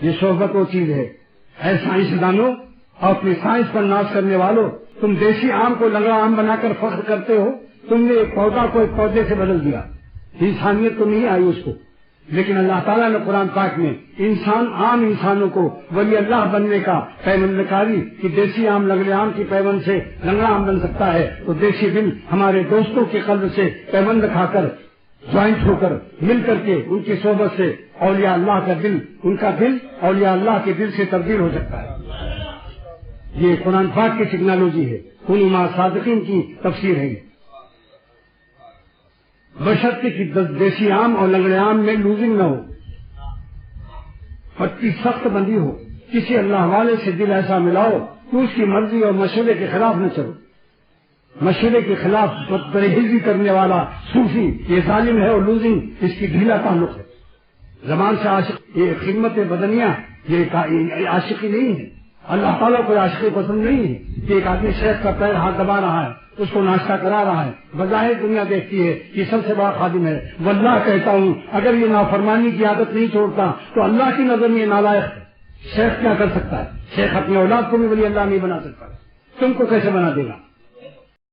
یہ صحبت وہ چیز ہے. اے سائنسدانوں اور اپنی سائنس پر ناز کرنے والوں، تم دیسی آم کو لنگڑا آم بنا کر فخر کرتے ہو. تم نے ایک پودا کو ایک پودے سے بدل دیا. انسانیت تو نہیں آئی اس کو، لیکن اللہ تعالیٰ نے قرآن پاک میں عام انسانوں کو ولی اللہ بننے کا پیوند کاری کہ دیسی آم لنگڑے آم کی پیوند سے لنگڑا آم بن سکتا ہے، تو دیسی دل ہمارے دوستوں کے قلب سے پیوند کھا کر جوائنٹ ہو کر مل کر کے ان کی صحبت سے اولیاء اللہ کا دل، ان کا دل اولیاء اللہ کے دل سے تبدیل ہو سکتا ہے. یہ قرآن پاک کی ٹیکنالوجی ہے، کونوا مع صادقین کی تفسیر ہے. بشرطے کی دیسی آم اور لنگڑے آم میں لوزنگ نہ ہو، پٹی سخت بندی ہو. کسی اللہ والے سے دل ایسا ملاؤ کہ اس کی مرضی اور مشورے کے خلاف نہ چلو. مشورے کے خلاف پرہیزی کرنے والا صوفی یہ ظالم ہے اور لوزنگ اس کی ڈھیلا تعلق ہے. زبان سے عاشق، یہ خدمت بدنیہ، یہ عاشقی نہیں ہے. اللہ تعالیٰ کو عاشقی پسند نہیں ہے کہ ایک آدمی شیخ کا پیر ہاتھ دبا رہا ہے، اس کو ناشتہ کرا رہا ہے، بظاہر دنیا دیکھتی ہے کہ سب سے بڑا خادم ہے. واللہ کہتا ہوں اگر یہ نافرمانی کی عادت نہیں چھوڑتا تو اللہ کی نظر میں یہ نالائق ہے. شیخ کیا کر سکتا ہے؟ شیخ اپنی اولاد کو بھی ولی اللہ نہیں بنا سکتا، تم کو کیسے بنا دے گا؟